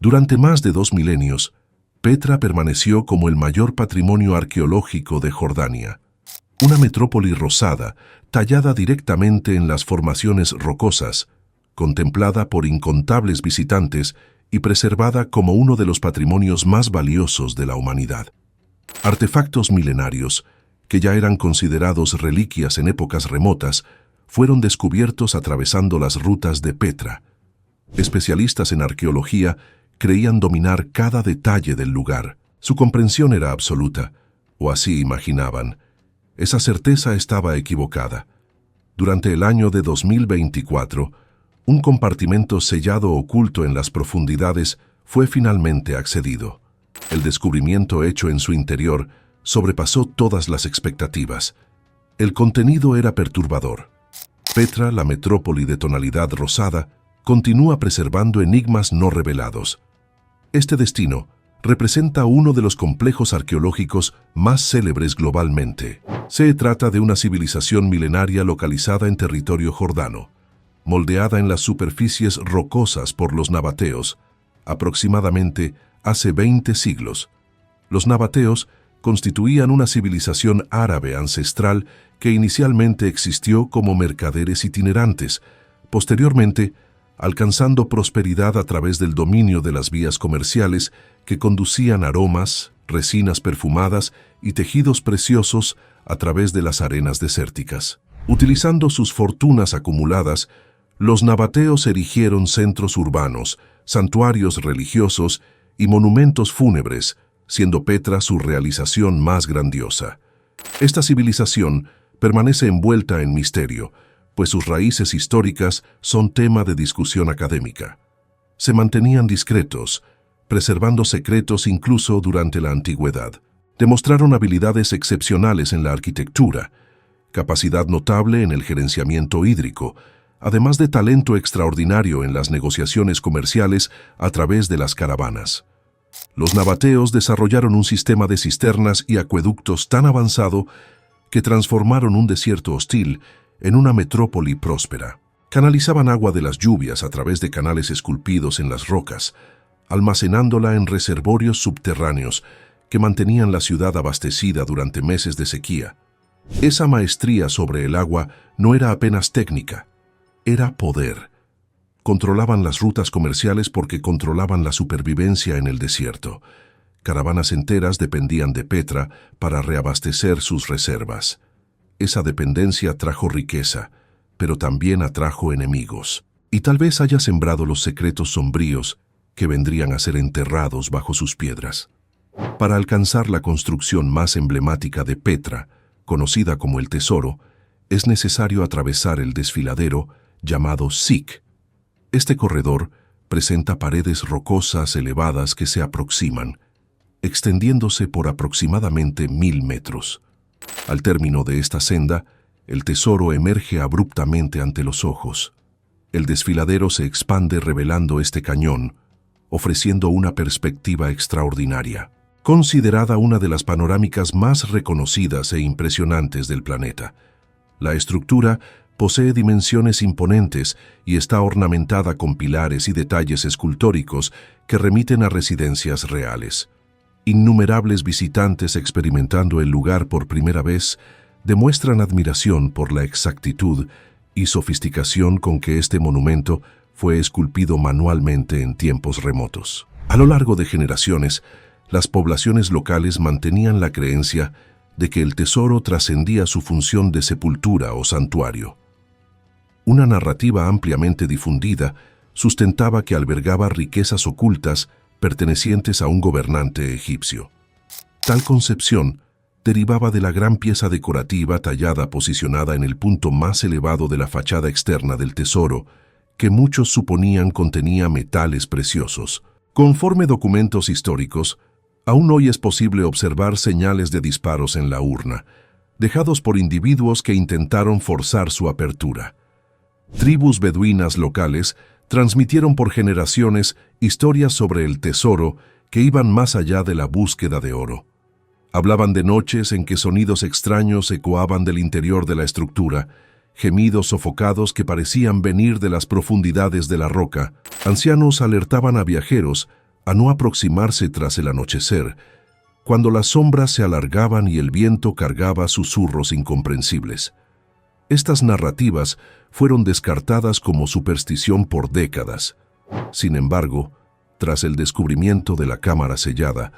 Durante más de 2 milenios, Petra permaneció como el mayor patrimonio arqueológico de Jordania. Una metrópoli rosada, tallada directamente en las formaciones rocosas, contemplada por incontables visitantes y preservada como uno de los patrimonios más valiosos de la humanidad. Artefactos milenarios, que ya eran considerados reliquias en épocas remotas, fueron descubiertos atravesando las rutas de Petra. Especialistas en arqueología creían dominar cada detalle del lugar. Su comprensión era absoluta, o así imaginaban. Esa certeza estaba equivocada. Durante el año de 2024, un compartimento sellado oculto en las profundidades fue finalmente accedido. El descubrimiento hecho en su interior sobrepasó todas las expectativas. El contenido era perturbador. Petra, la metrópoli de tonalidad rosada, continúa preservando enigmas no revelados. Este destino representa uno de los complejos arqueológicos más célebres globalmente. Se trata de una civilización milenaria localizada en territorio jordano, moldeada en las superficies rocosas por los nabateos, aproximadamente hace 20 siglos. Los nabateos constituían una civilización árabe ancestral que inicialmente existió como mercaderes itinerantes, posteriormente alcanzando prosperidad a través del dominio de las vías comerciales que conducían aromas, resinas perfumadas y tejidos preciosos a través de las arenas desérticas. Utilizando sus fortunas acumuladas, los nabateos erigieron centros urbanos, santuarios religiosos y monumentos fúnebres, siendo Petra su realización más grandiosa. Esta civilización permanece envuelta en misterio, pues sus raíces históricas son tema de discusión académica. Se mantenían discretos, preservando secretos incluso durante la antigüedad. Demostraron habilidades excepcionales en la arquitectura, capacidad notable en el gerenciamiento hídrico, además de talento extraordinario en las negociaciones comerciales a través de las caravanas. Los nabateos desarrollaron un sistema de cisternas y acueductos tan avanzado que transformaron un desierto hostil en una metrópoli próspera. Canalizaban agua de las lluvias a través de canales esculpidos en las rocas, almacenándola en reservorios subterráneos que mantenían la ciudad abastecida durante meses de sequía. Esa maestría sobre el agua no era apenas técnica, era poder. Controlaban las rutas comerciales porque controlaban la supervivencia en el desierto. Caravanas enteras dependían de Petra para reabastecer sus reservas. Esa dependencia trajo riqueza, pero también atrajo enemigos. Y tal vez haya sembrado los secretos sombríos que vendrían a ser enterrados bajo sus piedras. Para alcanzar la construcción más emblemática de Petra, conocida como el Tesoro, es necesario atravesar el desfiladero llamado Sik. Este corredor presenta paredes rocosas elevadas que se aproximan, extendiéndose por aproximadamente 1000 metros. Al término de esta senda, el tesoro emerge abruptamente ante los ojos. El desfiladero se expande revelando este cañón, ofreciendo una perspectiva extraordinaria, considerada una de las panorámicas más reconocidas e impresionantes del planeta. La estructura posee dimensiones imponentes y está ornamentada con pilares y detalles escultóricos que remiten a residencias reales. Innumerables visitantes experimentando el lugar por primera vez demuestran admiración por la exactitud y sofisticación con que este monumento fue esculpido manualmente en tiempos remotos. A lo largo de generaciones, las poblaciones locales mantenían la creencia de que el tesoro trascendía su función de sepultura o santuario. Una narrativa ampliamente difundida sustentaba que albergaba riquezas ocultas pertenecientes a un gobernante egipcio. Tal concepción derivaba de la gran pieza decorativa tallada posicionada en el punto más elevado de la fachada externa del tesoro, que muchos suponían contenía metales preciosos. Conforme documentos históricos, aún hoy es posible observar señales de disparos en la urna, dejados por individuos que intentaron forzar su apertura. Tribus beduinas locales transmitieron por generaciones historias sobre el tesoro que iban más allá de la búsqueda de oro. Hablaban de noches en que sonidos extraños ecoaban del interior de la estructura, gemidos sofocados que parecían venir de las profundidades de la roca. Ancianos alertaban a viajeros a no aproximarse tras el anochecer, cuando las sombras se alargaban y el viento cargaba susurros incomprensibles. Estas narrativas fueron descartadas como superstición por décadas. Sin embargo, tras el descubrimiento de la cámara sellada,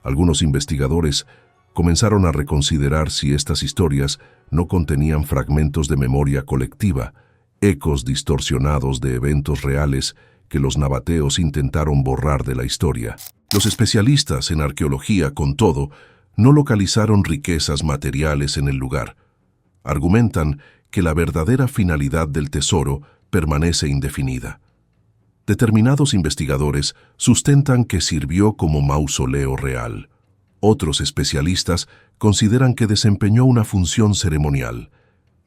algunos investigadores comenzaron a reconsiderar si estas historias no contenían fragmentos de memoria colectiva, ecos distorsionados de eventos reales que los nabateos intentaron borrar de la historia. Los especialistas en arqueología, con todo, no localizaron riquezas materiales en el lugar. Argumentan que la verdadera finalidad del tesoro permanece indefinida. Determinados investigadores sustentan que sirvió como mausoleo real. Otros especialistas consideran que desempeñó una función ceremonial,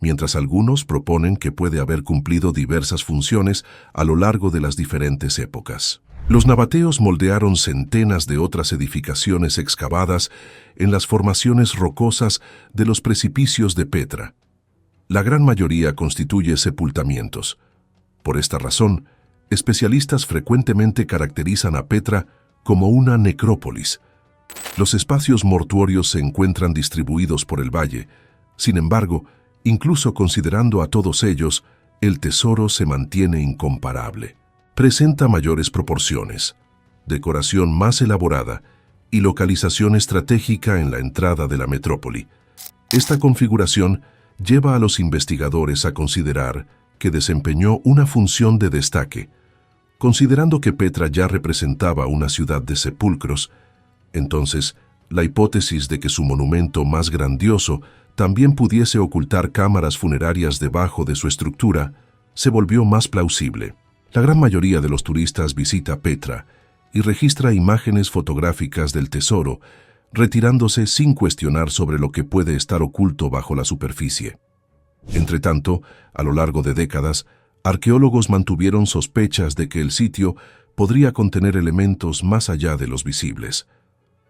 mientras algunos proponen que puede haber cumplido diversas funciones a lo largo de las diferentes épocas. Los nabateos moldearon centenas de otras edificaciones excavadas en las formaciones rocosas de los precipicios de Petra. La gran mayoría constituye sepultamientos. Por esta razón, especialistas frecuentemente caracterizan a Petra como una necrópolis. Los espacios mortuorios se encuentran distribuidos por el valle. Sin embargo, incluso considerando a todos ellos, el tesoro se mantiene incomparable. Presenta mayores proporciones, decoración más elaborada y localización estratégica en la entrada de la metrópoli. Esta configuración lleva a los investigadores a considerar que desempeñó una función de destaque. Considerando que Petra ya representaba una ciudad de sepulcros, entonces la hipótesis de que su monumento más grandioso también pudiese ocultar cámaras funerarias debajo de su estructura se volvió más plausible. La gran mayoría de los turistas visita Petra y registra imágenes fotográficas del tesoro, retirándose sin cuestionar sobre lo que puede estar oculto bajo la superficie. Entretanto, a lo largo de décadas, arqueólogos mantuvieron sospechas de que el sitio podría contener elementos más allá de los visibles.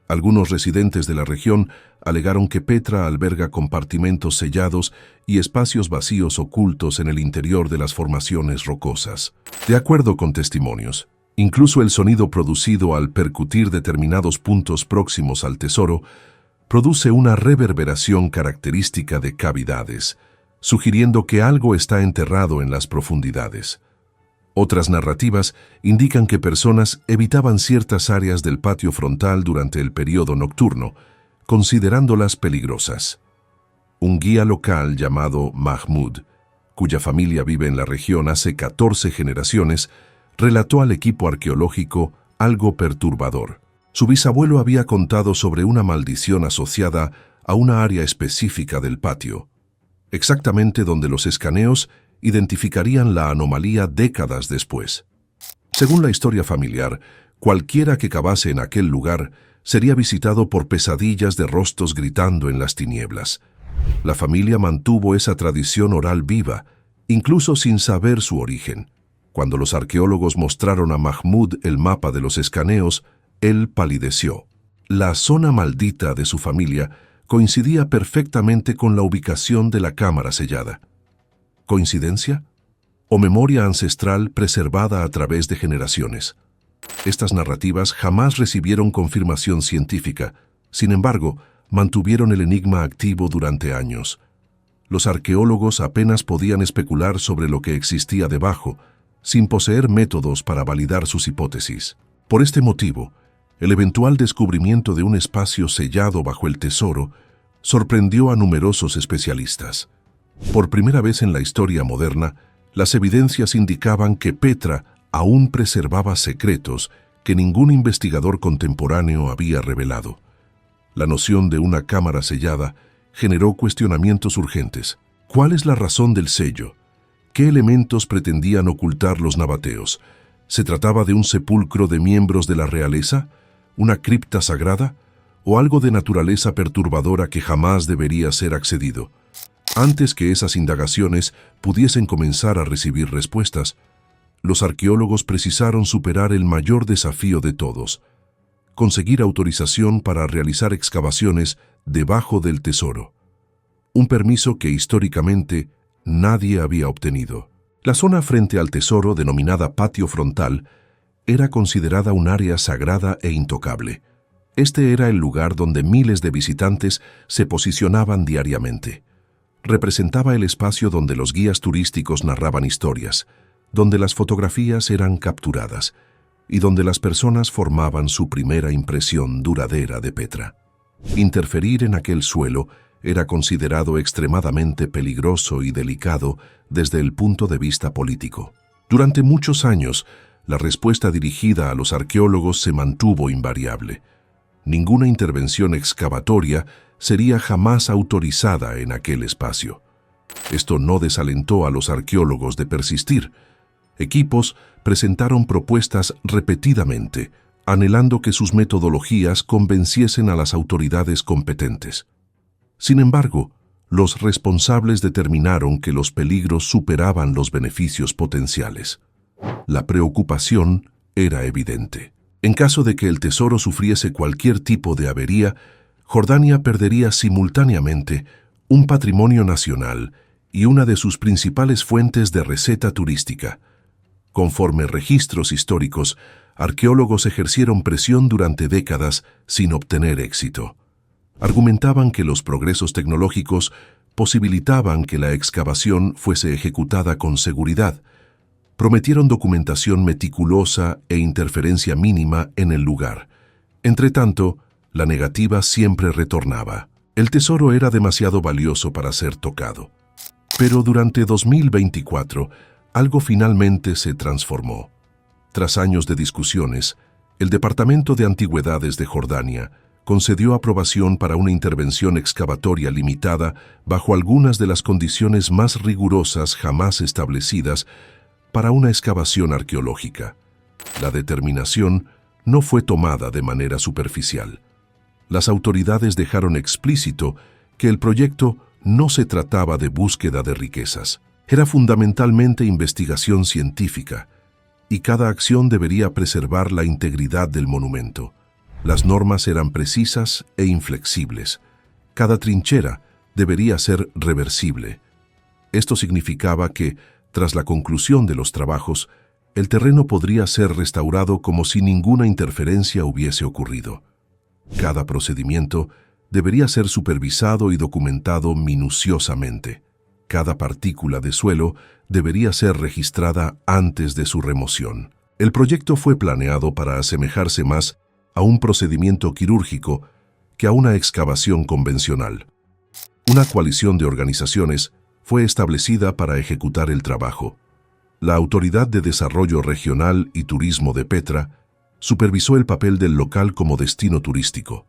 Algunos residentes de la región alegaron que Petra alberga compartimentos sellados y espacios vacíos ocultos en el interior de las formaciones rocosas. De acuerdo con testimonios, incluso el sonido producido al percutir determinados puntos próximos al tesoro produce una reverberación característica de cavidades, sugiriendo que algo está enterrado en las profundidades. Otras narrativas indican que personas evitaban ciertas áreas del patio frontal durante el periodo nocturno, considerándolas peligrosas. Un guía local llamado Mahmoud, cuya familia vive en la región hace 14 generaciones, relató al equipo arqueológico algo perturbador. Su bisabuelo había contado sobre una maldición asociada a una área específica del patio, exactamente donde los escaneos identificarían la anomalía décadas después. Según la historia familiar, cualquiera que cavase en aquel lugar sería visitado por pesadillas de rostros gritando en las tinieblas. La familia mantuvo esa tradición oral viva, incluso sin saber su origen. Cuando los arqueólogos mostraron a Mahmoud el mapa de los escaneos, él palideció. La zona maldita de su familia coincidía perfectamente con la ubicación de la cámara sellada. ¿Coincidencia? ¿O memoria ancestral preservada a través de generaciones? Estas narrativas jamás recibieron confirmación científica, sin embargo, mantuvieron el enigma activo durante años. Los arqueólogos apenas podían especular sobre lo que existía debajo, sin poseer métodos para validar sus hipótesis. Por este motivo, el eventual descubrimiento de un espacio sellado bajo el tesoro sorprendió a numerosos especialistas. Por primera vez en la historia moderna, las evidencias indicaban que Petra aún preservaba secretos que ningún investigador contemporáneo había revelado. La noción de una cámara sellada generó cuestionamientos urgentes. ¿Cuál es la razón del sello? ¿Qué elementos pretendían ocultar los nabateos? ¿Se trataba de un sepulcro de miembros de la realeza? ¿Una cripta sagrada? ¿O algo de naturaleza perturbadora que jamás debería ser accedido? Antes que esas indagaciones pudiesen comenzar a recibir respuestas, los arqueólogos precisaron superar el mayor desafío de todos: conseguir autorización para realizar excavaciones debajo del tesoro. Un permiso que históricamente nadie había obtenido. La zona frente al tesoro, denominada patio frontal, era considerada un área sagrada e intocable. Este era el lugar donde miles de visitantes se posicionaban diariamente. Representaba el espacio donde los guías turísticos narraban historias, donde las fotografías eran capturadas y donde las personas formaban su primera impresión duradera de Petra. Interferir en aquel suelo era considerado extremadamente peligroso y delicado desde el punto de vista político. Durante muchos años, la respuesta dirigida a los arqueólogos se mantuvo invariable. Ninguna intervención excavatoria sería jamás autorizada en aquel espacio. Esto no desalentó a los arqueólogos de persistir. Equipos presentaron propuestas repetidamente, anhelando que sus metodologías convenciesen a las autoridades competentes. Sin embargo, los responsables determinaron que los peligros superaban los beneficios potenciales. La preocupación era evidente. En caso de que el tesoro sufriese cualquier tipo de avería, Jordania perdería simultáneamente un patrimonio nacional y una de sus principales fuentes de receta turística. Conforme registros históricos, arqueólogos ejercieron presión durante décadas sin obtener éxito. Argumentaban que los progresos tecnológicos posibilitaban que la excavación fuese ejecutada con seguridad. Prometieron documentación meticulosa e interferencia mínima en el lugar. Entretanto, la negativa siempre retornaba. El tesoro era demasiado valioso para ser tocado. Pero durante 2024, algo finalmente se transformó. Tras años de discusiones, el Departamento de Antigüedades de Jordania concedió aprobación para una intervención excavatoria limitada bajo algunas de las condiciones más rigurosas jamás establecidas para una excavación arqueológica. La determinación no fue tomada de manera superficial. Las autoridades dejaron explícito que el proyecto no se trataba de búsqueda de riquezas. Era fundamentalmente investigación científica, y cada acción debería preservar la integridad del monumento. Las normas eran precisas e inflexibles. Cada trinchera debería ser reversible. Esto significaba que, tras la conclusión de los trabajos, el terreno podría ser restaurado como si ninguna interferencia hubiese ocurrido. Cada procedimiento debería ser supervisado y documentado minuciosamente. Cada partícula de suelo debería ser registrada antes de su remoción. El proyecto fue planeado para asemejarse más a un procedimiento quirúrgico que a una excavación convencional. Una coalición de organizaciones fue establecida para ejecutar el trabajo. La Autoridad de Desarrollo Regional y Turismo de Petra supervisó el papel del local como destino turístico.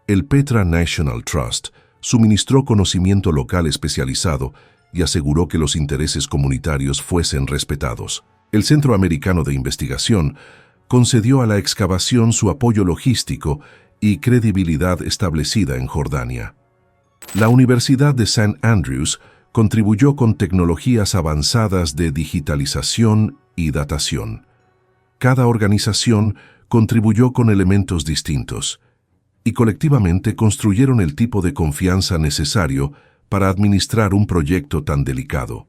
El Petra National Trust suministró conocimiento local especializado y aseguró que los intereses comunitarios fuesen respetados. El Centro Americano de Investigación concedió a la excavación su apoyo logístico y credibilidad establecida en Jordania. La Universidad de St. Andrews contribuyó con tecnologías avanzadas de digitalización y datación. Cada organización contribuyó con elementos distintos, y colectivamente construyeron el tipo de confianza necesario para administrar un proyecto tan delicado.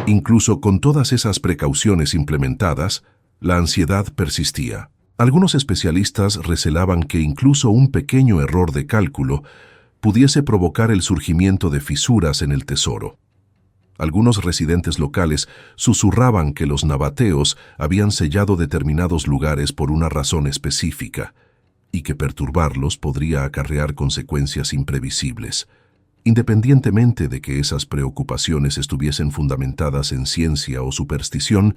Incluso con todas esas precauciones implementadas, la ansiedad persistía. Algunos especialistas recelaban que incluso un pequeño error de cálculo pudiese provocar el surgimiento de fisuras en el tesoro. Algunos residentes locales susurraban que los nabateos habían sellado determinados lugares por una razón específica y que perturbarlos podría acarrear consecuencias imprevisibles. Independientemente de que esas preocupaciones estuviesen fundamentadas en ciencia o superstición,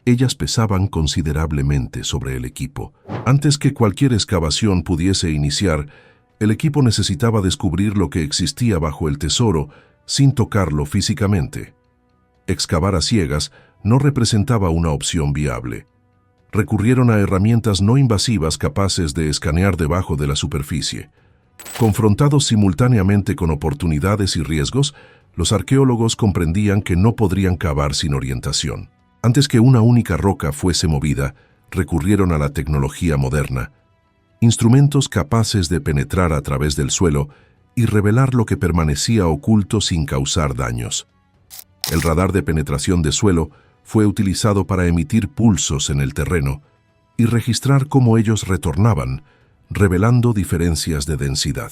ellas pesaban considerablemente sobre el equipo. Antes que cualquier excavación pudiese iniciar, el equipo necesitaba descubrir lo que existía bajo el tesoro sin tocarlo físicamente. Excavar a ciegas no representaba una opción viable. Recurrieron a herramientas no invasivas capaces de escanear debajo de la superficie. Confrontados simultáneamente con oportunidades y riesgos, los arqueólogos comprendían que no podrían cavar sin orientación. Antes que una única roca fuese movida, recurrieron a la tecnología moderna, instrumentos capaces de penetrar a través del suelo y revelar lo que permanecía oculto sin causar daños. El radar de penetración de suelo fue utilizado para emitir pulsos en el terreno, y registrar cómo ellos retornaban, revelando diferencias de densidad.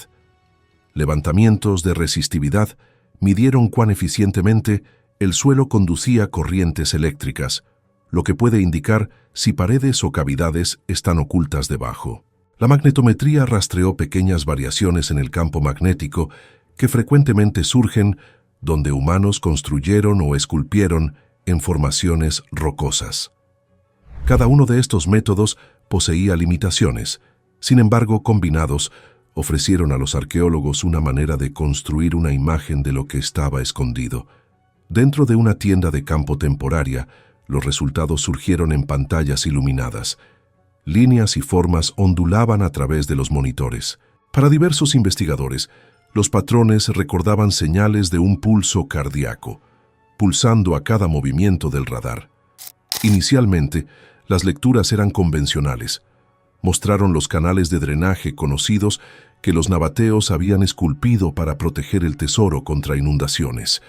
Levantamientos de resistividad midieron cuán eficientemente el suelo conducía corrientes eléctricas, lo que puede indicar si paredes o cavidades están ocultas debajo. La magnetometría rastreó pequeñas variaciones en el campo magnético que frecuentemente surgen donde humanos construyeron o esculpieron en formaciones rocosas. Cada uno de estos métodos poseía limitaciones, sin embargo, combinados, ofrecieron a los arqueólogos una manera de construir una imagen de lo que estaba escondido. Dentro de una tienda de campo temporaria, los resultados surgieron en pantallas iluminadas. Líneas y formas ondulaban a través de los monitores. Para diversos investigadores, los patrones recordaban señales de un pulso cardíaco, pulsando a cada movimiento del radar. Inicialmente, las lecturas eran convencionales. Mostraron los canales de drenaje conocidos que los nabateos habían esculpido para proteger el tesoro contra inundaciones.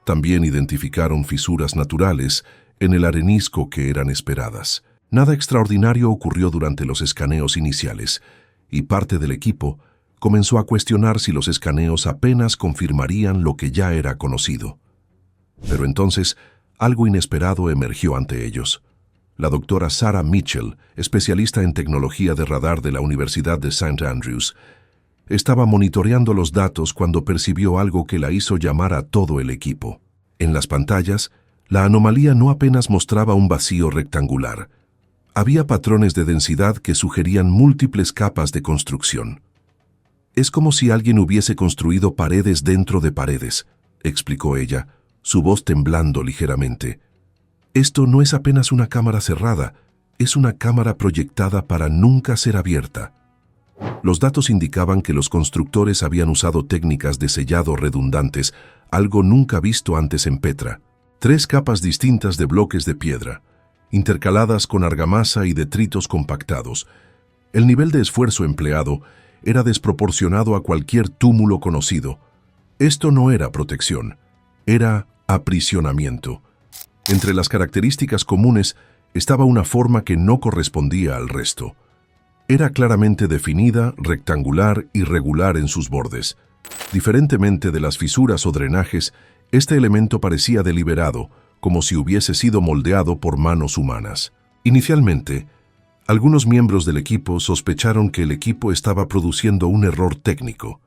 También identificaron fisuras naturales en el arenisco que eran esperadas. Nada extraordinario ocurrió durante los escaneos iniciales, y parte del equipo comenzó a cuestionar si los escaneos apenas confirmarían lo que ya era conocido. Pero entonces, algo inesperado emergió ante ellos. La doctora Sarah Mitchell, especialista en tecnología de radar de la Universidad de St. Andrews, estaba monitoreando los datos cuando percibió algo que la hizo llamar a todo el equipo. En las pantallas, la anomalía no apenas mostraba un vacío rectangular. Había patrones de densidad que sugerían múltiples capas de construcción. «Es como si alguien hubiese construido paredes dentro de paredes», explicó ella, su voz temblando ligeramente. «Esto no es apenas una cámara cerrada, es una cámara proyectada para nunca ser abierta». Los datos indicaban que los constructores habían usado técnicas de sellado redundantes, algo nunca visto antes en Petra. 3 capas distintas de bloques de piedra, intercaladas con argamasa y detritos compactados. El nivel de esfuerzo empleado era desproporcionado a cualquier túmulo conocido. Esto no era protección, era aprisionamiento. Entre las características comunes estaba una forma que no correspondía al resto. Era claramente definida, rectangular y regular en sus bordes. Diferentemente de las fisuras o drenajes, este elemento parecía deliberado, como si hubiese sido moldeado por manos humanas. Inicialmente, algunos miembros del equipo sospecharon que el equipo estaba produciendo un error técnico.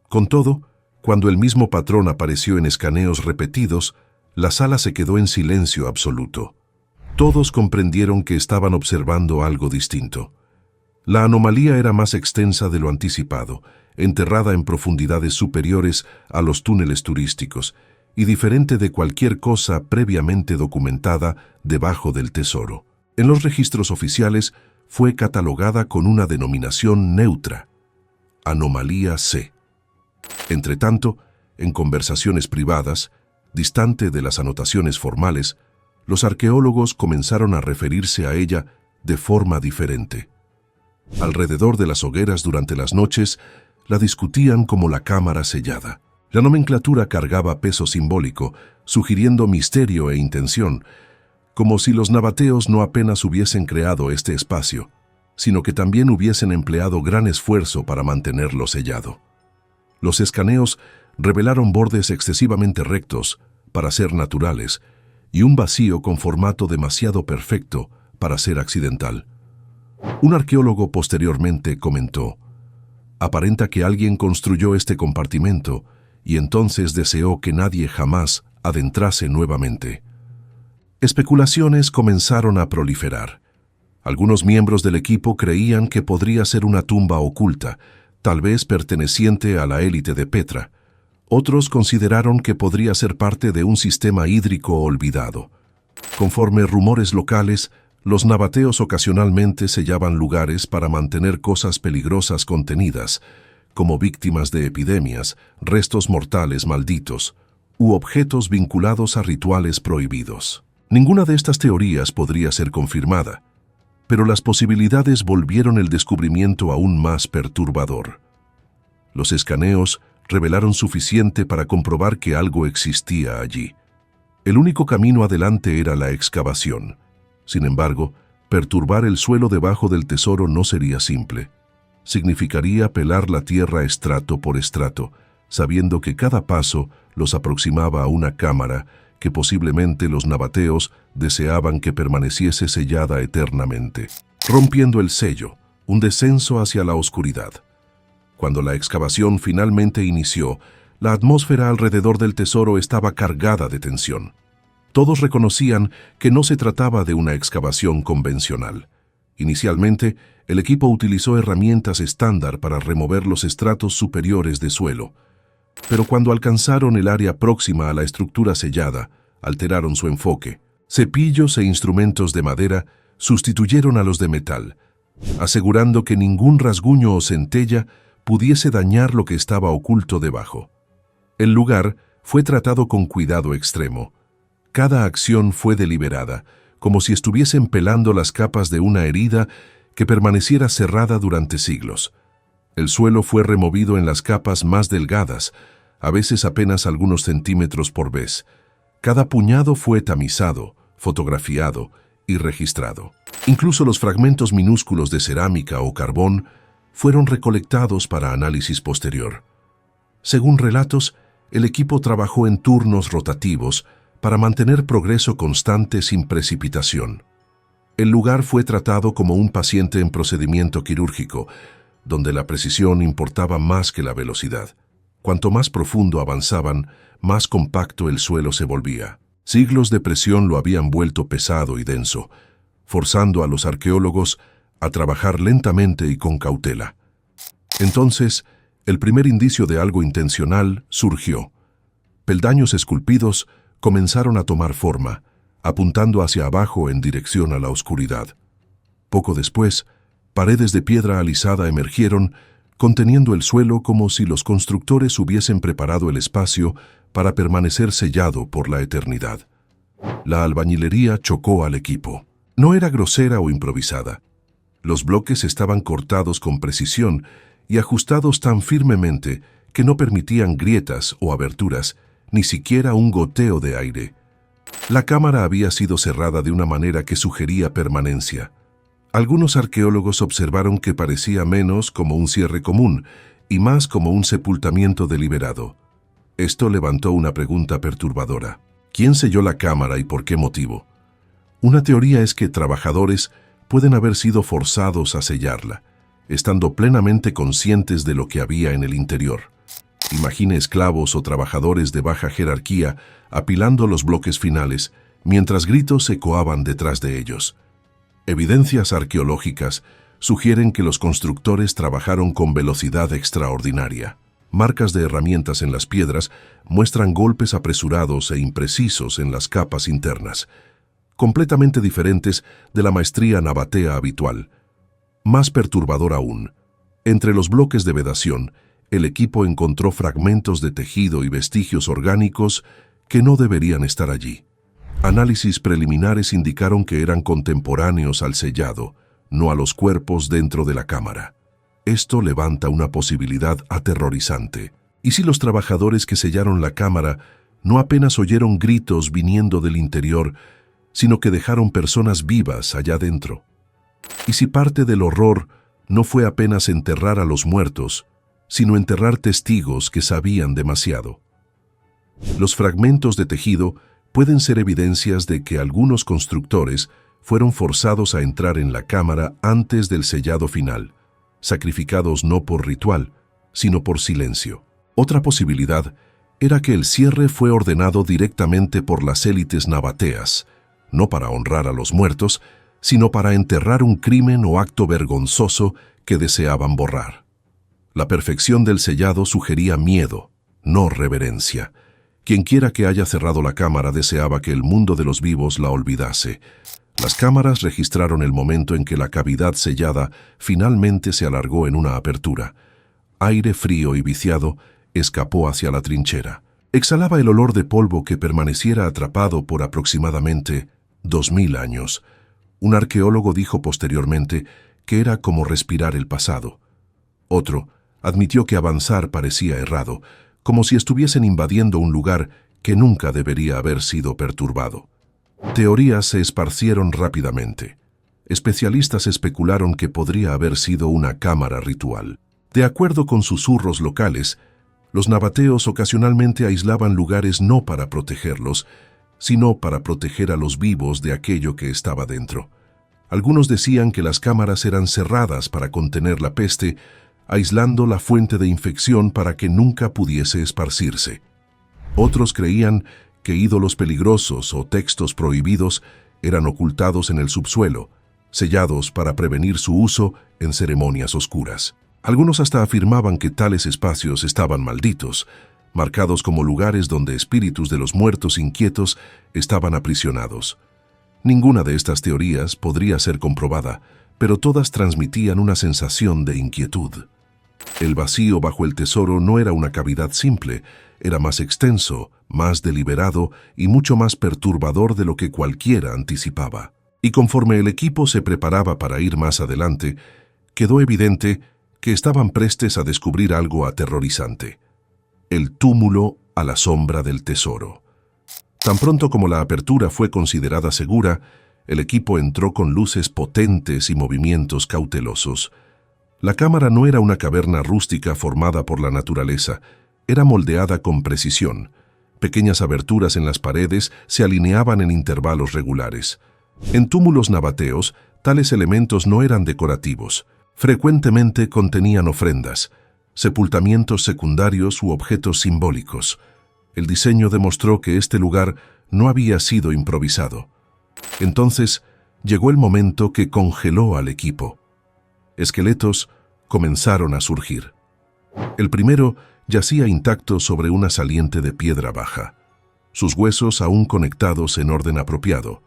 Con todo, cuando el mismo patrón apareció en escaneos repetidos, la sala se quedó en silencio absoluto. Todos comprendieron que estaban observando algo distinto. La anomalía era más extensa de lo anticipado, enterrada en profundidades superiores a los túneles turísticos y diferente de cualquier cosa previamente documentada debajo del tesoro. En los registros oficiales fue catalogada con una denominación neutra, Anomalía C. Entretanto, en conversaciones privadas, distante de las anotaciones formales, los arqueólogos comenzaron a referirse a ella de forma diferente. Alrededor de las hogueras durante las noches, la discutían como la cámara sellada. La nomenclatura cargaba peso simbólico, sugiriendo misterio e intención, como si los nabateos no apenas hubiesen creado este espacio, sino que también hubiesen empleado gran esfuerzo para mantenerlo sellado. Los escaneos revelaron bordes excesivamente rectos para ser naturales y un vacío con formato demasiado perfecto para ser accidental. Un arqueólogo posteriormente comentó: «Aparenta que alguien construyó este compartimento y entonces deseó que nadie jamás adentrase nuevamente». Especulaciones comenzaron a proliferar. Algunos miembros del equipo creían que podría ser una tumba oculta, tal vez perteneciente a la élite de Petra. Otros consideraron que podría ser parte de un sistema hídrico olvidado. Conforme rumores locales, los nabateos ocasionalmente sellaban lugares para mantener cosas peligrosas contenidas, como víctimas de epidemias, restos mortales malditos, u objetos vinculados a rituales prohibidos. Ninguna de estas teorías podría ser confirmada, pero las posibilidades volvieron el descubrimiento aún más perturbador. Los escaneos revelaron suficiente para comprobar que algo existía allí. El único camino adelante era la excavación. Sin embargo, Perturbar el suelo debajo del tesoro no sería simple. Significaría pelar la tierra estrato por estrato, sabiendo que cada paso los aproximaba a una cámara que posiblemente los nabateos deseaban que permaneciese sellada eternamente. Rompiendo el sello, un descenso hacia la oscuridad. Cuando la excavación finalmente inició, la atmósfera alrededor del tesoro estaba cargada de tensión. Todos reconocían que no se trataba de una excavación convencional. Inicialmente, el equipo utilizó herramientas estándar para remover los estratos superiores de suelo. Pero cuando alcanzaron el área próxima a la estructura sellada, alteraron su enfoque. Cepillos e instrumentos de madera sustituyeron a los de metal, asegurando que ningún rasguño o centella pudiese dañar lo que estaba oculto debajo. El lugar fue tratado con cuidado extremo. Cada acción fue deliberada, como si estuviesen pelando las capas de una herida que permaneciera cerrada durante siglos. El suelo fue removido en las capas más delgadas, a veces apenas algunos centímetros por vez. Cada puñado fue tamizado, fotografiado y registrado. Incluso los fragmentos minúsculos de cerámica o carbón fueron recolectados para análisis posterior. Según relatos, el equipo trabajó en turnos rotativos para mantener progreso constante sin precipitación. El lugar fue tratado como un paciente en procedimiento quirúrgico, donde la precisión importaba más que la velocidad. Cuanto más profundo avanzaban, más compacto el suelo se volvía. Siglos de presión lo habían vuelto pesado y denso, forzando a los arqueólogos a trabajar lentamente y con cautela. Entonces, el primer indicio de algo intencional surgió. Peldaños esculpidos comenzaron a tomar forma, apuntando hacia abajo en dirección a la oscuridad. Poco después, paredes de piedra alisada emergieron, conteniendo el suelo como si los constructores hubiesen preparado el espacio para permanecer sellado por la eternidad. La albañilería chocó al equipo. No era grosera o improvisada. Los bloques estaban cortados con precisión y ajustados tan firmemente que no permitían grietas o aberturas, ni siquiera un goteo de aire. La cámara había sido cerrada de una manera que sugería permanencia. Algunos arqueólogos observaron que parecía menos como un cierre común y más como un sepultamiento deliberado. Esto levantó una pregunta perturbadora. ¿Quién selló la cámara y por qué motivo? Una teoría es que trabajadores pueden haber sido forzados a sellarla, estando plenamente conscientes de lo que había en el interior. Imagine esclavos o trabajadores de baja jerarquía apilando los bloques finales, mientras gritos ecoaban detrás de ellos. Evidencias arqueológicas sugieren que los constructores trabajaron con velocidad extraordinaria. Marcas de herramientas en las piedras muestran golpes apresurados e imprecisos en las capas internas, completamente diferentes de la maestría nabatea habitual. Más perturbador aún, entre los bloques de vedación, el equipo encontró fragmentos de tejido y vestigios orgánicos que no deberían estar allí. Análisis preliminares indicaron que eran contemporáneos al sellado, no a los cuerpos dentro de la cámara. Esto levanta una posibilidad aterrorizante. ¿Y si los trabajadores que sellaron la cámara no apenas oyeron gritos viniendo del interior, sino que dejaron personas vivas allá dentro? ¿Y si parte del horror no fue apenas enterrar a los muertos, sino enterrar testigos que sabían demasiado? Los fragmentos de tejido pueden ser evidencias de que algunos constructores fueron forzados a entrar en la cámara antes del sellado final, sacrificados no por ritual, sino por silencio. Otra posibilidad era que el cierre fue ordenado directamente por las élites nabateas, no para honrar a los muertos, sino para enterrar un crimen o acto vergonzoso que deseaban borrar. La perfección del sellado sugería miedo, no reverencia. Quienquiera que haya cerrado la cámara deseaba que el mundo de los vivos la olvidase. Las cámaras registraron el momento en que la cavidad sellada finalmente se alargó en una apertura. Aire frío y viciado escapó hacia la trinchera. Exhalaba el olor de polvo que permaneciera atrapado por aproximadamente 2000 años. Un arqueólogo dijo posteriormente que era como respirar el pasado. Otro admitió que avanzar parecía errado, como si estuviesen invadiendo un lugar que nunca debería haber sido perturbado. Teorías se esparcieron rápidamente. Especialistas especularon que podría haber sido una cámara ritual. De acuerdo con susurros locales, los nabateos ocasionalmente aislaban lugares no para protegerlos, sino para proteger a los vivos de aquello que estaba dentro. Algunos decían que las cámaras eran cerradas para contener la peste, aislando la fuente de infección para que nunca pudiese esparcirse. Otros creían que ídolos peligrosos o textos prohibidos eran ocultados en el subsuelo, sellados para prevenir su uso en ceremonias oscuras. Algunos hasta afirmaban que tales espacios estaban malditos, marcados como lugares donde espíritus de los muertos inquietos estaban aprisionados. Ninguna de estas teorías podría ser comprobada, pero todas transmitían una sensación de inquietud. El vacío bajo el tesoro no era una cavidad simple, era más extenso, más deliberado y mucho más perturbador de lo que cualquiera anticipaba. Y conforme el equipo se preparaba para ir más adelante, quedó evidente que estaban prestes a descubrir algo aterrorizante: el túmulo a la sombra del tesoro. Tan pronto como la apertura fue considerada segura, el equipo entró con luces potentes y movimientos cautelosos. La cámara no era una caverna rústica formada por la naturaleza, era moldeada con precisión. Pequeñas aberturas en las paredes se alineaban en intervalos regulares. En túmulos nabateos, tales elementos no eran decorativos. Frecuentemente contenían ofrendas, sepultamientos secundarios u objetos simbólicos. El diseño demostró que este lugar no había sido improvisado. Entonces, llegó el momento que congeló al equipo. Esqueletos comenzaron a surgir. El primero yacía intacto sobre una saliente de piedra baja, sus huesos aún conectados en orden apropiado,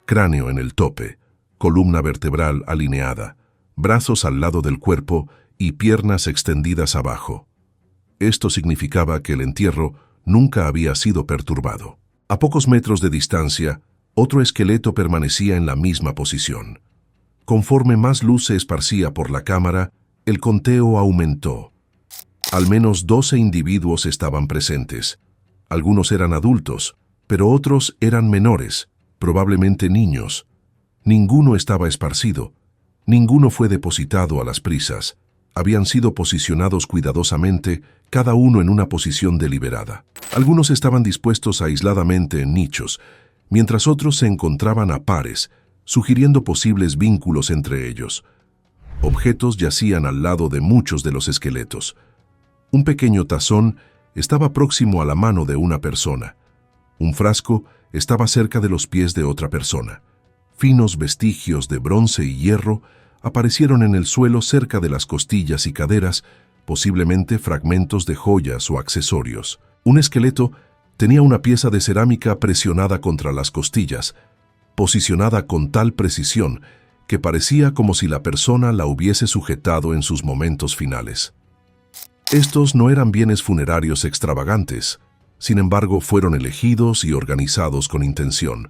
cráneo en el tope, columna vertebral alineada, brazos al lado del cuerpo y piernas extendidas abajo. Esto significaba que el entierro nunca había sido perturbado. A pocos metros de distancia, otro esqueleto permanecía en la misma posición. Conforme más luz se esparcía por la cámara, el conteo aumentó. Al menos 12 individuos estaban presentes. Algunos eran adultos, pero otros eran menores, probablemente niños. Ninguno estaba esparcido. Ninguno fue depositado a las prisas. Habían sido posicionados cuidadosamente, cada uno en una posición deliberada. Algunos estaban dispuestos aisladamente en nichos, mientras otros se encontraban a pares, sugiriendo posibles vínculos entre ellos. Objetos yacían al lado de muchos de los esqueletos. Un pequeño tazón estaba próximo a la mano de una persona. Un frasco estaba cerca de los pies de otra persona. Finos vestigios de bronce y hierro aparecieron en el suelo cerca de las costillas y caderas, posiblemente fragmentos de joyas o accesorios. Un esqueleto tenía una pieza de cerámica presionada contra las costillas, posicionada con tal precisión que parecía como si la persona la hubiese sujetado en sus momentos finales. Estos no eran bienes funerarios extravagantes, sin embargo fueron elegidos y organizados con intención,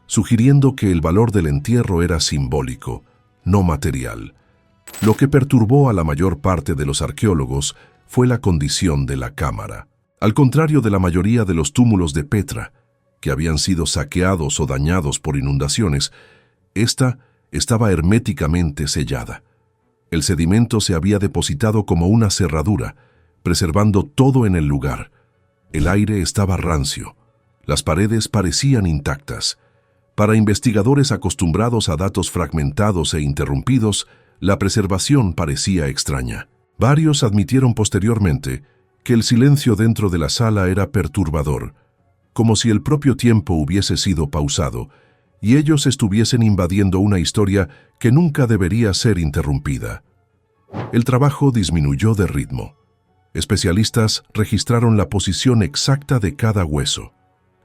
sugiriendo que el valor del entierro era simbólico, no material. Lo que perturbó a la mayor parte de los arqueólogos fue la condición de la cámara. Al contrario de la mayoría de los túmulos de Petra, que habían sido saqueados o dañados por inundaciones, esta estaba herméticamente sellada. El sedimento se había depositado como una cerradura, preservando todo en el lugar. El aire estaba rancio. Las paredes parecían intactas. Para investigadores acostumbrados a datos fragmentados e interrumpidos, la preservación parecía extraña. Varios admitieron posteriormente que el silencio dentro de la sala era perturbador, como si el propio tiempo hubiese sido pausado y ellos estuviesen invadiendo una historia que nunca debería ser interrumpida. El trabajo disminuyó de ritmo. Especialistas registraron la posición exacta de cada hueso.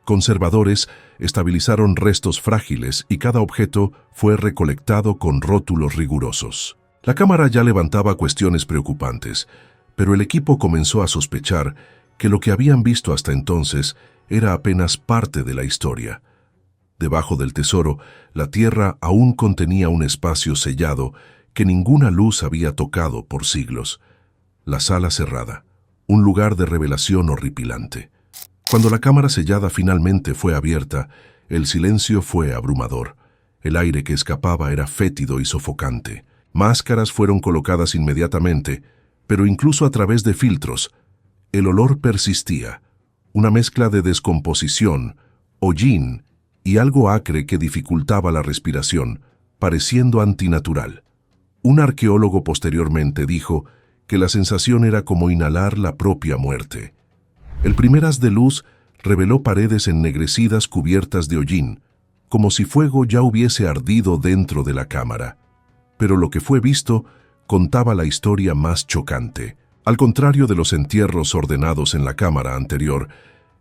Conservadores estabilizaron restos frágiles y cada objeto fue recolectado con rótulos rigurosos. La cámara ya levantaba cuestiones preocupantes, pero el equipo comenzó a sospechar que lo que habían visto hasta entonces era apenas parte de la historia. Debajo del tesoro, la tierra aún contenía un espacio sellado que ninguna luz había tocado por siglos. La sala cerrada, un lugar de revelación horripilante. Cuando la cámara sellada finalmente fue abierta, el silencio fue abrumador. El aire que escapaba era fétido y sofocante. Máscaras fueron colocadas inmediatamente, pero incluso a través de filtros, el olor persistía, una mezcla de descomposición, hollín y algo acre que dificultaba la respiración, pareciendo antinatural. Un arqueólogo posteriormente dijo que la sensación era como inhalar la propia muerte. El primer haz de luz reveló paredes ennegrecidas cubiertas de hollín, como si fuego ya hubiese ardido dentro de la cámara. Pero lo que fue visto contaba la historia más chocante. Al contrario de los entierros ordenados en la cámara anterior,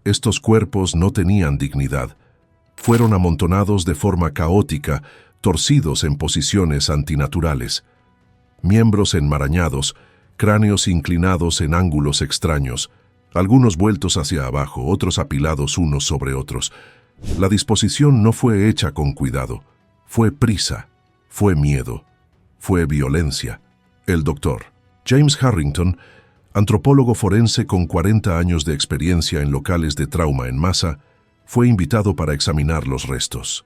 estos cuerpos no tenían dignidad. Fueron amontonados de forma caótica, torcidos en posiciones antinaturales. Miembros enmarañados, cráneos inclinados en ángulos extraños, algunos vueltos hacia abajo, otros apilados unos sobre otros. La disposición no fue hecha con cuidado. Fue prisa, fue miedo, fue violencia. El doctor James Harrington, antropólogo forense con 40 años de experiencia en locales de trauma en masa, fue invitado para examinar los restos.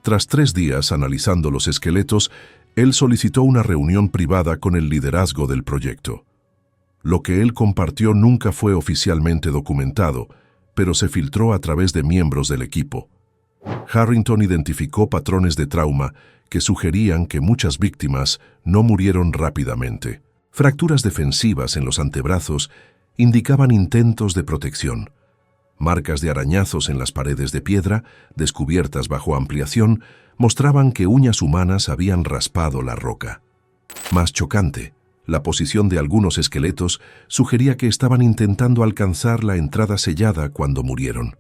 Tras 3 días analizando los esqueletos, él solicitó una reunión privada con el liderazgo del proyecto. Lo que él compartió nunca fue oficialmente documentado, pero se filtró a través de miembros del equipo. Harrington identificó patrones de trauma que sugerían que muchas víctimas no murieron rápidamente. Fracturas defensivas en los antebrazos indicaban intentos de protección. Marcas de arañazos en las paredes de piedra, descubiertas bajo ampliación, mostraban que uñas humanas habían raspado la roca. Más chocante, la posición de algunos esqueletos sugería que estaban intentando alcanzar la entrada sellada cuando murieron.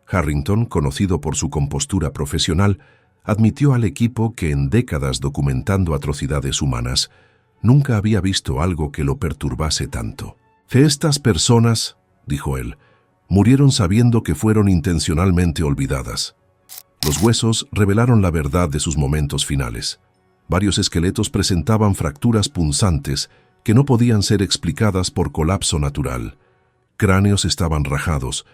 Harrington, conocido por su compostura profesional, admitió al equipo que en décadas documentando atrocidades humanas, nunca había visto algo que lo perturbase tanto. Estas personas, dijo él, murieron sabiendo que fueron intencionalmente olvidadas. Los huesos revelaron la verdad de sus momentos finales. Varios esqueletos presentaban fracturas punzantes que no podían ser explicadas por colapso natural. Cráneos estaban rajados,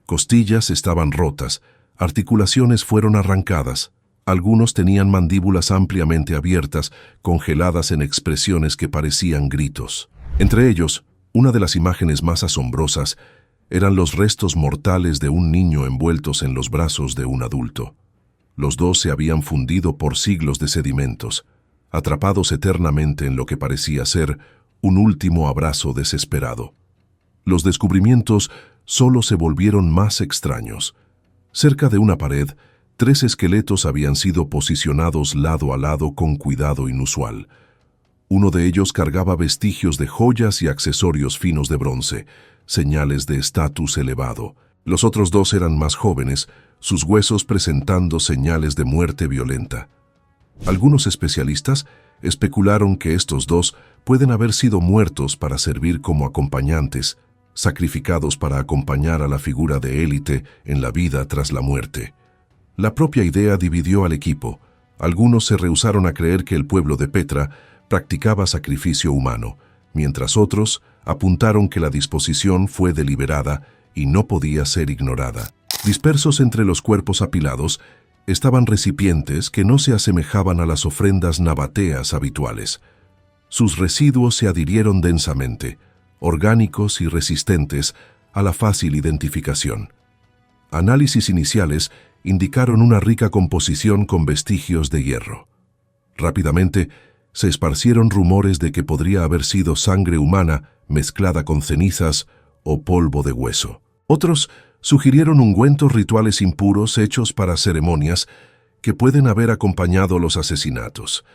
costillas estaban rotas, articulaciones fueron arrancadas. Algunos tenían mandíbulas ampliamente abiertas, congeladas en expresiones que parecían gritos. Entre ellos, una de las imágenes más asombrosas eran los restos mortales de un niño envueltos en los brazos de un adulto. Los dos se habían fundido por siglos de sedimentos, atrapados eternamente en lo que parecía ser un último abrazo desesperado. Los descubrimientos solo se volvieron más extraños. Cerca de una pared, 3 esqueletos habían sido posicionados lado a lado con cuidado inusual. Uno de ellos cargaba vestigios de joyas y accesorios finos de bronce, señales de estatus elevado. Los otros 2 eran más jóvenes, sus huesos presentando señales de muerte violenta. Algunos especialistas especularon que estos 2 pueden haber sido muertos para servir como acompañantes, sacrificados para acompañar a la figura de élite en la vida tras la muerte. La propia idea dividió al equipo. Algunos se rehusaron a creer que el pueblo de Petra practicaba sacrificio humano, mientras otros apuntaron que la disposición fue deliberada y no podía ser ignorada. Dispersos entre los cuerpos apilados estaban recipientes que no se asemejaban a las ofrendas nabateas habituales. Sus residuos se adhirieron densamente, orgánicos y resistentes a la fácil identificación. Análisis iniciales indicaron una rica composición con vestigios de hierro. Rápidamente, se esparcieron rumores de que podría haber sido sangre humana mezclada con cenizas o polvo de hueso. Otros sugirieron ungüentos rituales impuros hechos para ceremonias que pueden haber acompañado los asesinatos.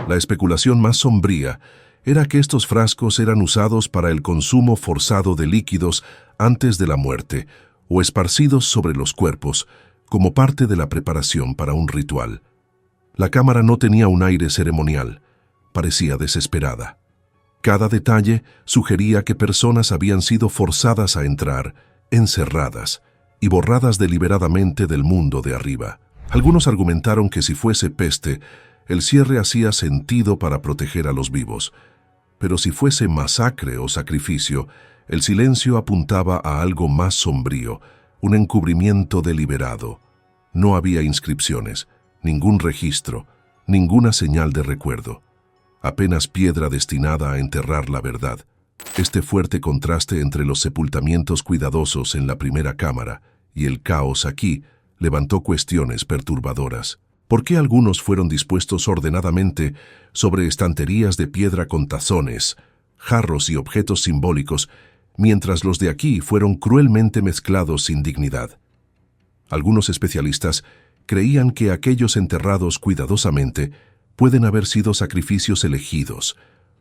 La especulación más sombría era que estos frascos eran usados para el consumo forzado de líquidos antes de la muerte o esparcidos sobre los cuerpos como parte de la preparación para un ritual. La cámara no tenía un aire ceremonial, parecía desesperada. Cada detalle sugería que personas habían sido forzadas a entrar, encerradas y borradas deliberadamente del mundo de arriba. Algunos argumentaron que si fuese peste, el cierre hacía sentido para proteger a los vivos. Pero si fuese masacre o sacrificio, el silencio apuntaba a algo más sombrío, un encubrimiento deliberado. No había inscripciones, ningún registro, ninguna señal de recuerdo. Apenas piedra destinada a enterrar la verdad. Este fuerte contraste entre los sepultamientos cuidadosos en la primera cámara y el caos aquí levantó cuestiones perturbadoras. ¿Por qué algunos fueron dispuestos ordenadamente sobre estanterías de piedra con tazones, jarros y objetos simbólicos, mientras los de aquí fueron cruelmente mezclados sin dignidad? Algunos especialistas creían que aquellos enterrados cuidadosamente pueden haber sido sacrificios elegidos,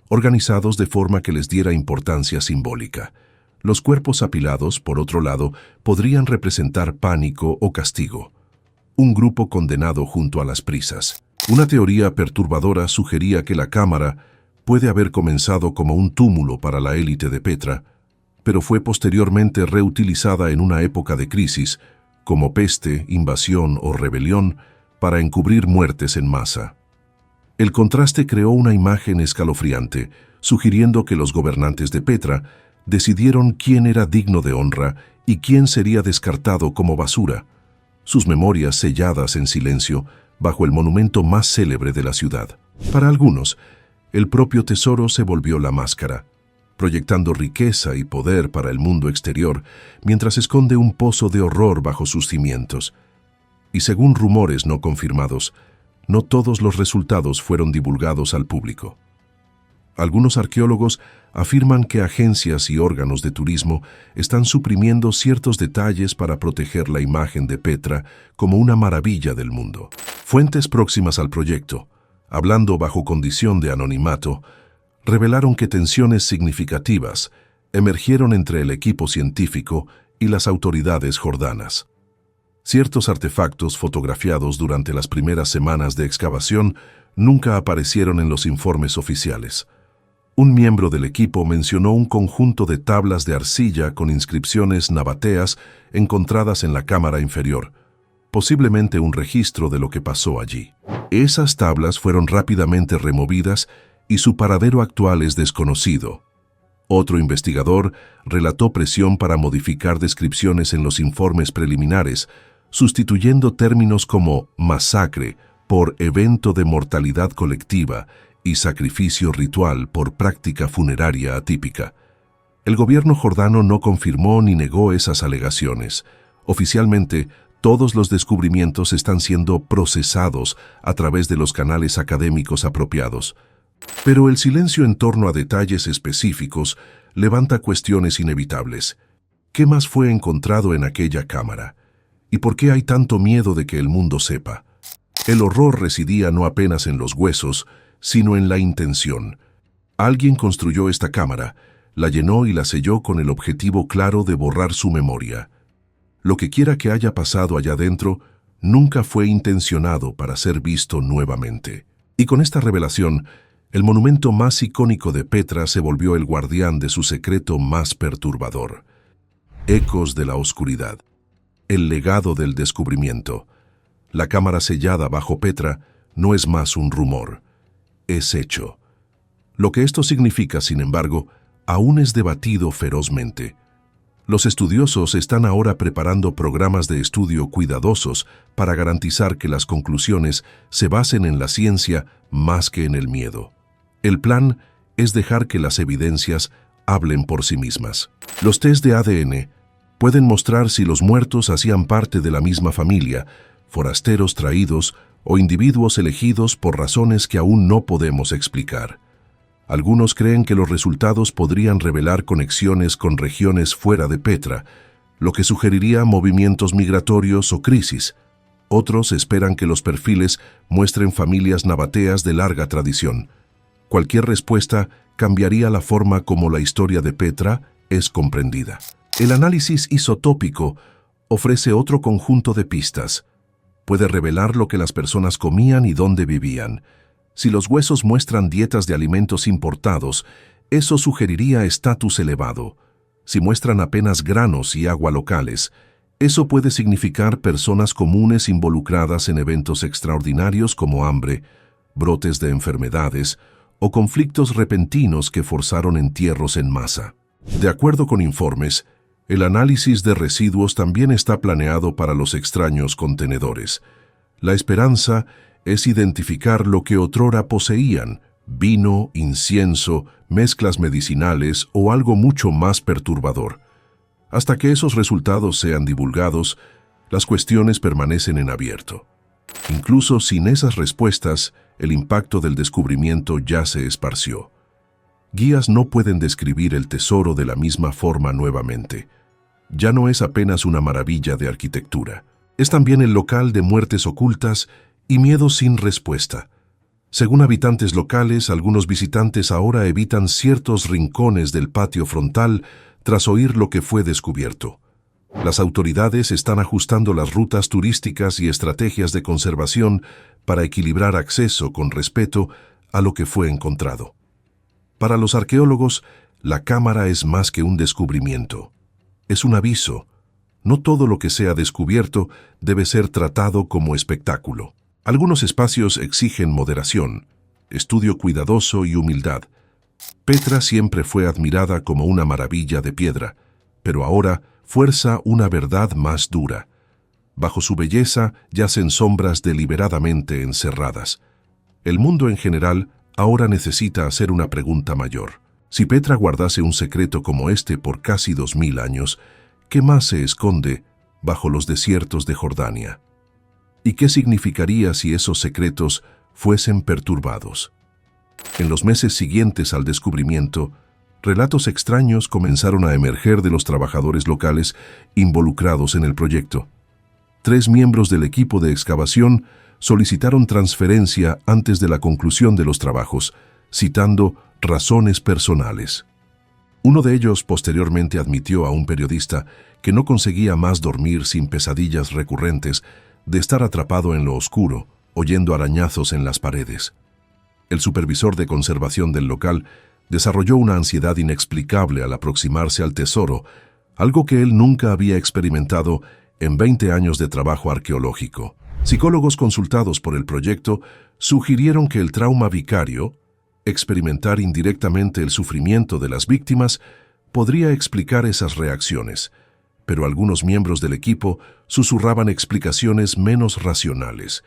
organizados de forma que les diera importancia simbólica. Los cuerpos apilados, por otro lado, podrían representar pánico o castigo. Un grupo condenado junto a las prisas. Una teoría perturbadora sugería que la cámara puede haber comenzado como un túmulo para la élite de Petra, pero fue posteriormente reutilizada en una época de crisis, como peste, invasión o rebelión, para encubrir muertes en masa. El contraste creó una imagen escalofriante, sugiriendo que los gobernantes de Petra decidieron quién era digno de honra y quién sería descartado como basura. Sus memorias selladas en silencio bajo el monumento más célebre de la ciudad. Para algunos, el propio tesoro se volvió la máscara, proyectando riqueza y poder para el mundo exterior, mientras esconde un pozo de horror bajo sus cimientos. Y según rumores no confirmados, no todos los resultados fueron divulgados al público. Algunos arqueólogos afirman que agencias y órganos de turismo están suprimiendo ciertos detalles para proteger la imagen de Petra como una maravilla del mundo. Fuentes próximas al proyecto, hablando bajo condición de anonimato, revelaron que tensiones significativas emergieron entre el equipo científico y las autoridades jordanas. Ciertos artefactos fotografiados durante las primeras semanas de excavación nunca aparecieron en los informes oficiales. Un miembro del equipo mencionó un conjunto de tablas de arcilla con inscripciones nabateas encontradas en la cámara inferior, posiblemente un registro de lo que pasó allí. Esas tablas fueron rápidamente removidas y su paradero actual es desconocido. Otro investigador relató presión para modificar descripciones en los informes preliminares, sustituyendo términos como masacre por evento de mortalidad colectiva y sacrificio ritual por práctica funeraria atípica. El gobierno jordano no confirmó ni negó esas alegaciones. Oficialmente, todos los descubrimientos están siendo procesados a través de los canales académicos apropiados. Pero el silencio en torno a detalles específicos levanta cuestiones inevitables. ¿Qué más fue encontrado en aquella cámara? ¿Y por qué hay tanto miedo de que el mundo sepa? El horror residía no apenas en los huesos, sino en la intención. Alguien construyó esta cámara, la llenó y la selló con el objetivo claro de borrar su memoria. Lo que quiera que haya pasado allá dentro, nunca fue intencionado para ser visto nuevamente. Y con esta revelación, el monumento más icónico de Petra se volvió el guardián de su secreto más perturbador. Ecos de la oscuridad. El legado del descubrimiento. La cámara sellada bajo Petra no es más un rumor, es hecho. Lo que esto significa, sin embargo, aún es debatido ferozmente. Los estudiosos están ahora preparando programas de estudio cuidadosos para garantizar que las conclusiones se basen en la ciencia más que en el miedo. El plan es dejar que las evidencias hablen por sí mismas. Los test de ADN pueden mostrar si los muertos hacían parte de la misma familia, forasteros traídos o individuos elegidos por razones que aún no podemos explicar. Algunos creen que los resultados podrían revelar conexiones con regiones fuera de Petra, lo que sugeriría movimientos migratorios o crisis. Otros esperan que los perfiles muestren familias nabateas de larga tradición. Cualquier respuesta cambiaría la forma como la historia de Petra es comprendida. El análisis isotópico ofrece otro conjunto de pistas. Puede revelar lo que las personas comían y dónde vivían. Si los huesos muestran dietas de alimentos importados, eso sugeriría estatus elevado. Si muestran apenas granos y agua locales, eso puede significar personas comunes involucradas en eventos extraordinarios como hambre, brotes de enfermedades o conflictos repentinos que forzaron entierros en masa. De acuerdo con informes, el análisis de residuos también está planeado para los extraños contenedores. La esperanza es identificar lo que otrora poseían: vino, incienso, mezclas medicinales o algo mucho más perturbador. Hasta que esos resultados sean divulgados, las cuestiones permanecen en abierto. Incluso sin esas respuestas, el impacto del descubrimiento ya se esparció. Guías no pueden describir el tesoro de la misma forma nuevamente. Ya no es apenas una maravilla de arquitectura. Es también el local de muertes ocultas y miedos sin respuesta. Según habitantes locales, algunos visitantes ahora evitan ciertos rincones del patio frontal tras oír lo que fue descubierto. Las autoridades están ajustando las rutas turísticas y estrategias de conservación para equilibrar acceso con respeto a lo que fue encontrado. Para los arqueólogos, la cámara es más que un descubrimiento. Es un aviso. No todo lo que sea descubierto debe ser tratado como espectáculo. Algunos espacios exigen moderación, estudio cuidadoso y humildad. Petra siempre fue admirada como una maravilla de piedra, pero ahora fuerza una verdad más dura. Bajo su belleza yacen sombras deliberadamente encerradas. El mundo en general ahora necesita hacer una pregunta mayor. Si Petra guardase un secreto como este por casi 2000 años, ¿qué más se esconde bajo los desiertos de Jordania? ¿Y qué significaría si esos secretos fuesen perturbados? En los meses siguientes al descubrimiento, relatos extraños comenzaron a emerger de los trabajadores locales involucrados en el proyecto. 3 miembros del equipo de excavación solicitaron transferencia antes de la conclusión de los trabajos, citando razones personales. Uno de ellos posteriormente admitió a un periodista que no conseguía más dormir sin pesadillas recurrentes de estar atrapado en lo oscuro, oyendo arañazos en las paredes. El supervisor de conservación del local desarrolló una ansiedad inexplicable al aproximarse al tesoro, algo que él nunca había experimentado en 20 años de trabajo arqueológico. Psicólogos consultados por el proyecto sugirieron que el trauma vicario, experimentar indirectamente el sufrimiento de las víctimas, podría explicar esas reacciones, pero algunos miembros del equipo susurraban explicaciones menos racionales.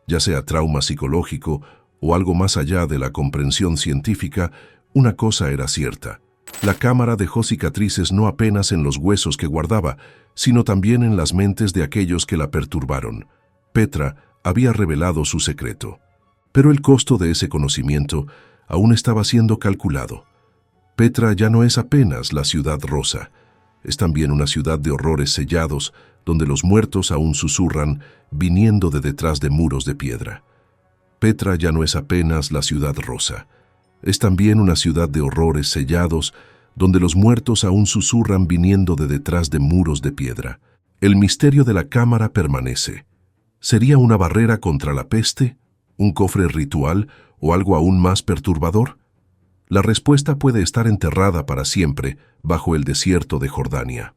Ya sea trauma psicológico o algo más allá de la comprensión científica, una cosa era cierta. La cámara dejó cicatrices no apenas en los huesos que guardaba, sino también en las mentes de aquellos que la perturbaron. Petra había revelado su secreto. Pero el costo de ese conocimiento aún estaba siendo calculado. Petra ya no es apenas la ciudad rosa. Es también una ciudad de horrores sellados, donde los muertos aún susurran, viniendo de detrás de muros de piedra. Petra ya no es apenas la ciudad rosa. Es también una ciudad de horrores sellados, donde los muertos aún susurran viniendo de detrás de muros de piedra. El misterio de la cámara permanece. ¿Sería una barrera contra la peste, un cofre ritual o algo aún más perturbador? La respuesta puede estar enterrada para siempre bajo el desierto de Jordania.